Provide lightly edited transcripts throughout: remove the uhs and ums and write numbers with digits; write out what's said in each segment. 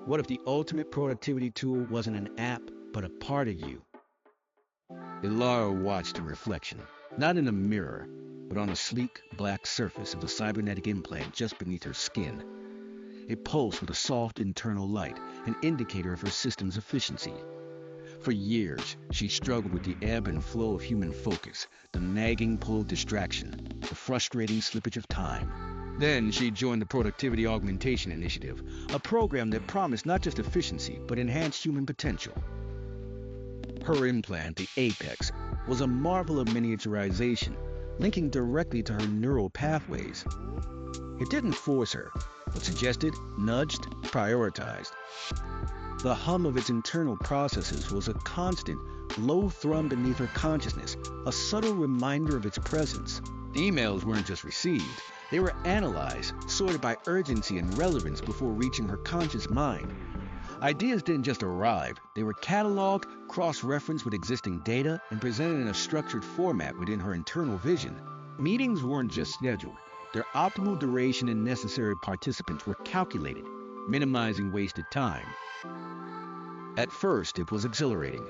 What if the ultimate productivity tool wasn't an app, but a part of you? Ilara watched her reflection, not in a mirror, but on a sleek, black surface of the cybernetic implant just beneath her skin. It pulsed with a soft internal light, an indicator of her system's efficiency. For years, she struggled with the ebb and flow of human focus, the nagging pull of distraction, the frustrating slippage of time. Then she joined the Productivity Augmentation Initiative, a program that promised not just efficiency, but enhanced human potential. Her implant, the Apex, was a marvel of miniaturization, linking directly to her neural pathways. It didn't force her, but suggested, nudged, prioritized. The hum of its internal processes was a constant, low thrum beneath her consciousness, a subtle reminder of its presence. The emails weren't just received, they were analyzed, sorted by urgency and relevance before reaching her conscious mind. Ideas didn't just arrive, they were cataloged, cross-referenced with existing data, and presented in a structured format within her internal vision. Meetings weren't just scheduled, their optimal duration and necessary participants were calculated, minimizing wasted time. At first, it was exhilarating.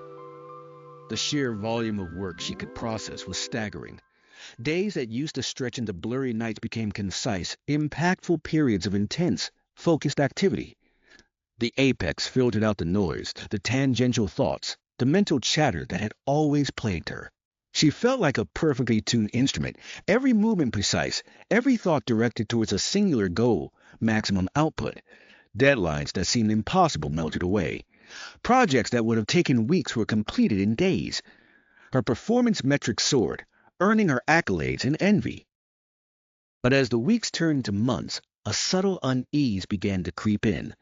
The sheer volume of work she could process was staggering. Days that used to stretch into blurry nights became concise, impactful periods of intense, focused activity. The Apex filtered out the noise, the tangential thoughts, the mental chatter that had always plagued her. She felt like a perfectly tuned instrument, every movement precise, every thought directed towards a singular goal, maximum output. Deadlines that seemed impossible melted away. Projects that would have taken weeks were completed in days. Her performance metrics soared, earning her accolades and envy. But as the weeks turned to months, a subtle unease began to creep in.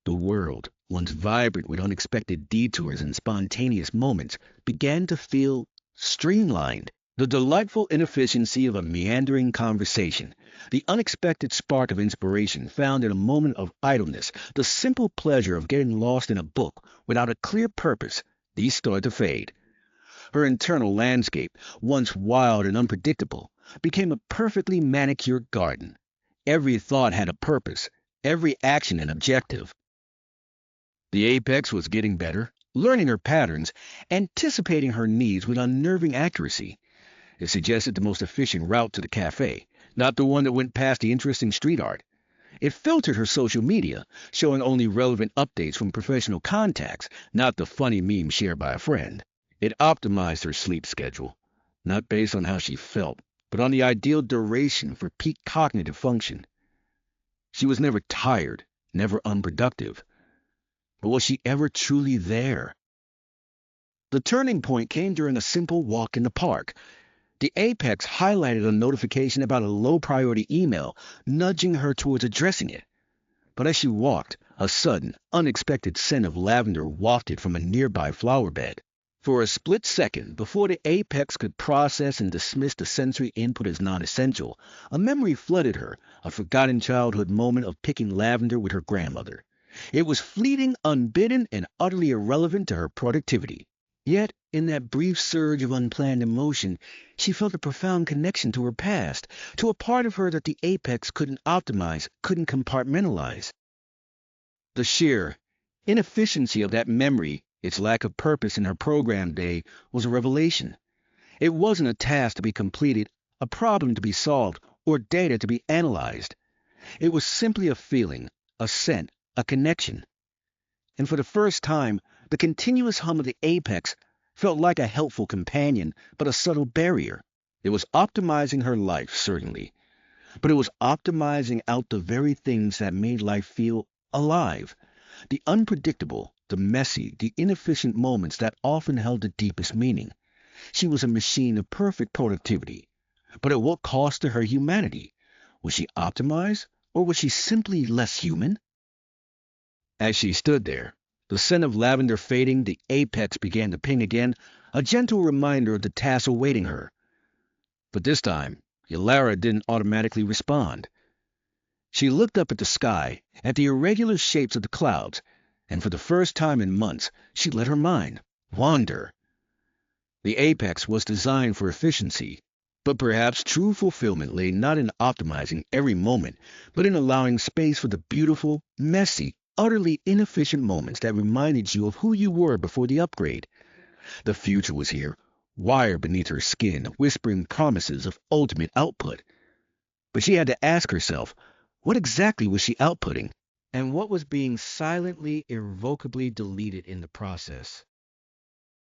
The world, once vibrant with unexpected detours and spontaneous moments, began to feel streamlined. The delightful inefficiency of a meandering conversation, the unexpected spark of inspiration found in a moment of idleness, the simple pleasure of getting lost in a book without a clear purpose, these started to fade. Her internal landscape, once wild and unpredictable, became a perfectly manicured garden. Every thought had a purpose, every action an objective. The Apex was getting better, learning her patterns, anticipating her needs with unnerving accuracy. It suggested the most efficient route to the cafe, not the one that went past the interesting street art. It filtered her social media, showing only relevant updates from professional contacts, not the funny meme shared by a friend. It optimized her sleep schedule, not based on how she felt, but on the ideal duration for peak cognitive function. She was never tired, never unproductive. But was she ever truly there? The turning point came during a simple walk in the park. The Apex highlighted a notification about a low-priority email, nudging her towards addressing it. But as she walked, a sudden, unexpected scent of lavender wafted from a nearby flower bed. For a split second, before the Apex could process and dismiss the sensory input as non-essential, a memory flooded her, a forgotten childhood moment of picking lavender with her grandmother. It was fleeting, unbidden, and utterly irrelevant to her productivity. Yet, in that brief surge of unplanned emotion, she felt a profound connection to her past, to a part of her that the Apex couldn't optimize, couldn't compartmentalize. The sheer inefficiency of that memory, its lack of purpose in her program day, was a revelation. It wasn't a task to be completed, a problem to be solved, or data to be analyzed. It was simply a feeling, a scent, a connection. And for the first time, the continuous hum of the Apex felt like a helpful companion, but a subtle barrier. It was optimizing her life, certainly, but it was optimizing out the very things that made life feel alive. The unpredictable, the messy, the inefficient moments that often held the deepest meaning. She was a machine of perfect productivity. But at what cost to her humanity? Was she optimized, or was she simply less human? As she stood there, the scent of lavender fading, the Apex began to ping again, a gentle reminder of the task awaiting her. But this time, Yalara didn't automatically respond. She looked up at the sky, at the irregular shapes of the clouds, and for the first time in months, she let her mind wander. The Apex was designed for efficiency, but perhaps true fulfillment lay not in optimizing every moment, but in allowing space for the beautiful, messy, utterly inefficient moments that reminded you of who you were before the upgrade. The future was here, wired beneath her skin, whispering promises of ultimate output. But she had to ask herself, what exactly was she outputting? And what was being silently, irrevocably deleted in the process?